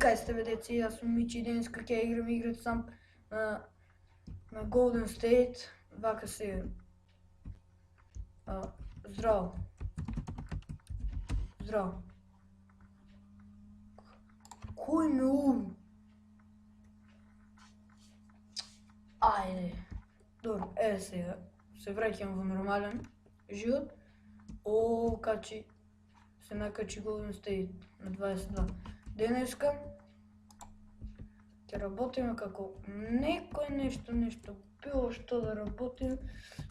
Кај сте бе деци, јас сум Мичи, денеска ќе играм играта сам на Golden State, вака се. Здраво. Здраво. Кој ме уби? Ајде. Добро, сега. Се враќам во нормален живот. Се накачи Golden State на 22. Денеска ќе работиме како некој нешто било што да работиме.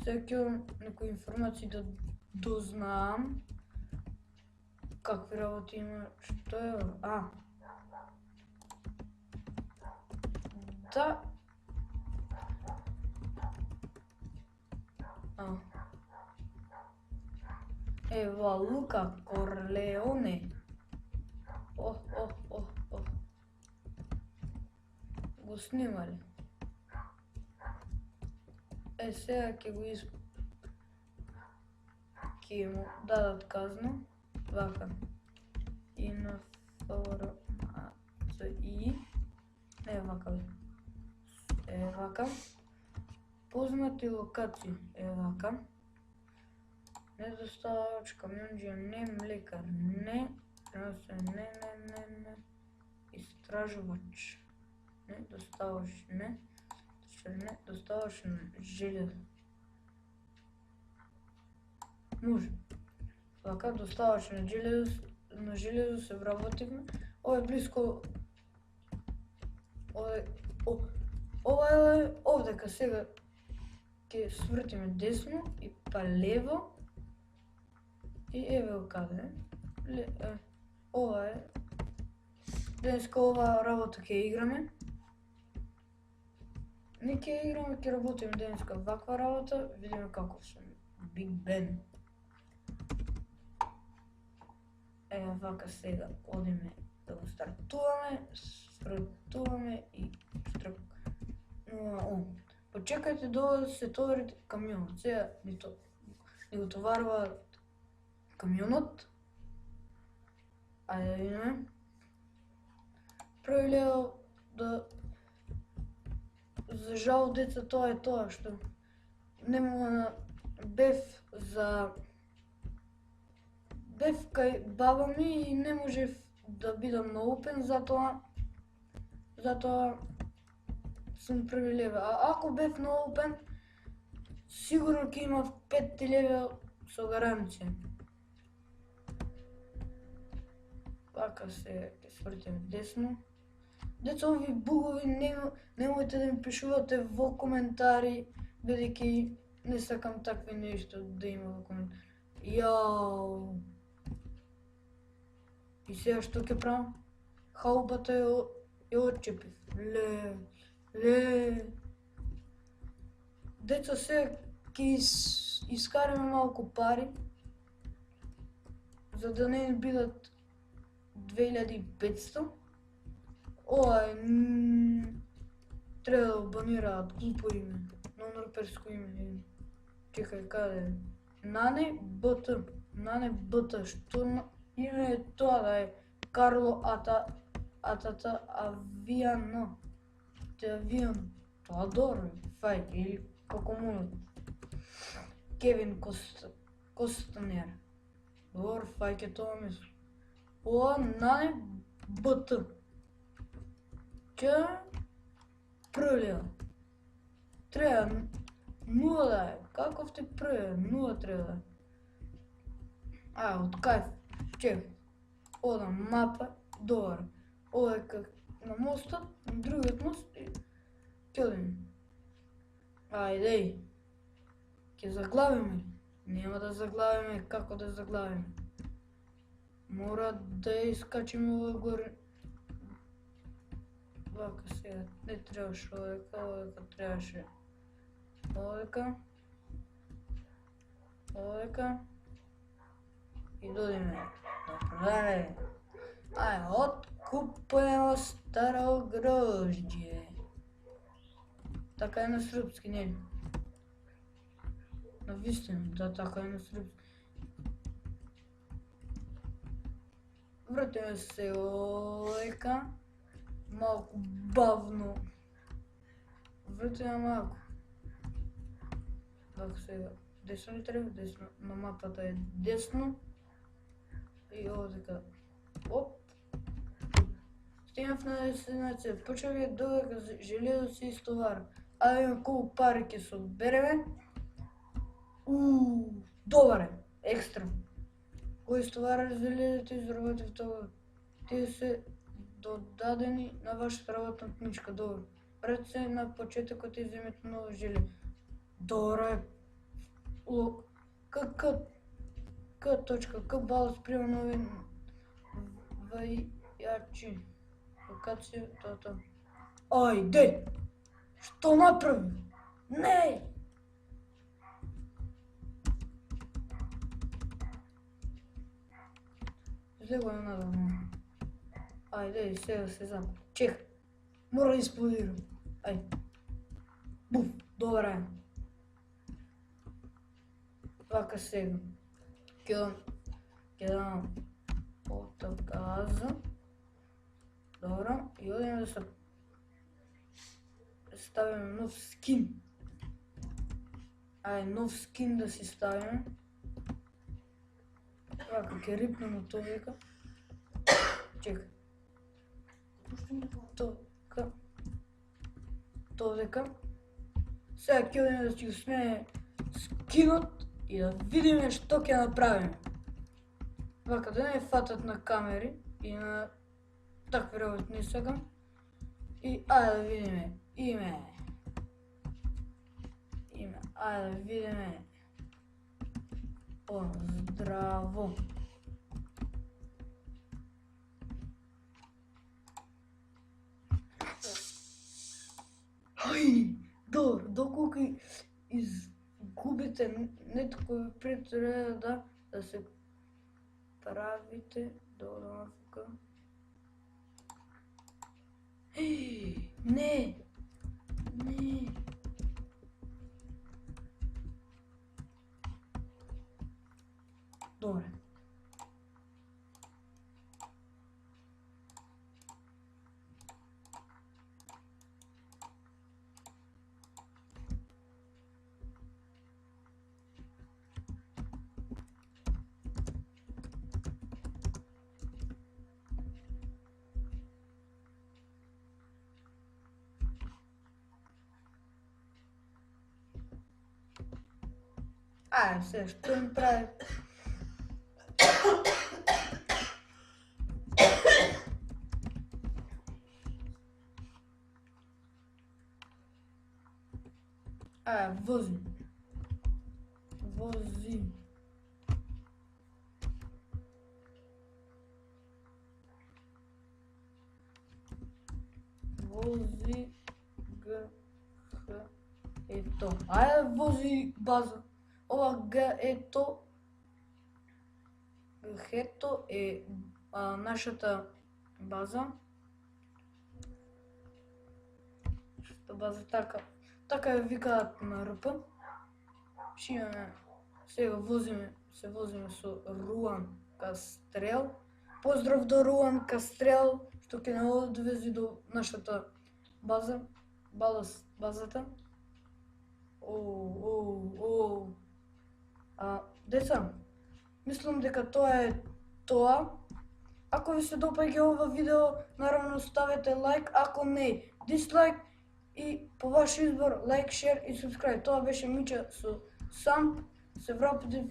Сега ќе имам некои информации да дознаам какви работи има, што е. Да. Ева Лука Корлеоне. Го снимале. Сега ќе го ќе му дадат казна. Вака. Информација. Не вака бе. Вака. Познати локации. Вака. Недоставач, камионџија, не млекар, не. Не. Истражувач. Не, доставач, не. Не, доставач на железо. Може. Вака, доставач на железо се вработивме. Ова е близко. Ова е овдека сега. Ќе свртиме десно и па лево. И еве каде. Ова е. Денеска ова работа ќе играме. Не ќе играме, ќе работиме денеска ваква работа. Видиме како сум Биг Бен. Вака сега одиме да го стартуваме и почекајте да се товари камионот. Сега ни го товаруваат камионот. Ајде да видиме. Правиле да... За жал деца тоа е тоа што нема бев кај баба ми и не можев да бидам наупен, затоа сум први левел. А ако бев наупен, сигурно ќе имав 5 левел со гаранција. Вака се ќе свртиме десно. Деца, овие бугови немојте да ми пишувате во коментари, бидејќи не сакам такви нешто да има во коментари. Јао. И сега што ќе правам? Хаубата ја отчепив. Ле. Деца, сега ќе искариме малку пари, за да не бидат 2500. Треба да банираат глупо име, нонорперско име. Чекај, каде е? Нане БТ, што име е тоа да е? Карло Атата Авиано. Авиан, тоа добро, фајке, или како му Кевин Костанер. Добро, фајке, тоа мислам. Ова Нане БТ. Првлева. Треба 0 да е. Каков ти првлева? 0 треба да е. Од кај? Чек. Одам мапа. Добар. Ова е на мостот, на другиот мост и ќе одиме. Ајде. Ќе заглавиме. Нема да заглавиме. Како да заглавиме? Мора да искачиме ова горе. Вака сега, не требаше овдека требаше овдека и додиме да продаде. Откупено старо грозđe. Така е на српски, нели? Навистина, да, така е на српски. Вратиме се овдека. малку бавно. Вртиме малку. Вака сега. Десно ли треба? Десно. На мапата е десно. И овдека. Оп. Стигнав на дестинација. Почеви додека железо се истовара. А видиме колку пари ќе собереме. Добар е. Екстра. Кој истовара железото и заработив тоа. Тие се додадени на вашата работна книжка. Добро. Вратете се на почетокот и земете ново желе. Добро е. К. Балас приема нови вајачи. Локација, тоа. Ајде! Што направи? Не! Излегуваме надолу. Ајде, сега се запали. Чекай. Мора да исплодирам. Ајде. Буф, добра е. Вака сега. Ќе дам овта газа. Добро. И одиме да се ставиме нов скин. Ајде, нов скин да си ставиме. Вака, ќе рипнеме тоа века. Чекай. Тоа дека. Сега ќе одиме да си го смене скинот и да видиме што ќе направиме. Вака, да не фатат на камери и на такви работи не сакам. И ајде да видиме име. Ајде да видиме. Здраво. Ај, добро, доколку изгубите нетко пред треба да се правите долака. Не. Добре. Ајде, сега што им прави? Ајде, вози. Ето. Ајде, вози база. Ова Г ето е нашата база. Нашата база така ја викаат на РП. Шимаме, сега се возиме со Руан Кастрел. Поздрав до Руан Кастрел, што ќе не одвези до нашата база, базата. Деца, мислам дека тоа е тоа. Ако ви се допаѓа ова видео, наравно ставете лайк, ако не, дислайк и по ваш избор лайк, шер и субскрайб. Тоа беше Мича со Сам. Се врапите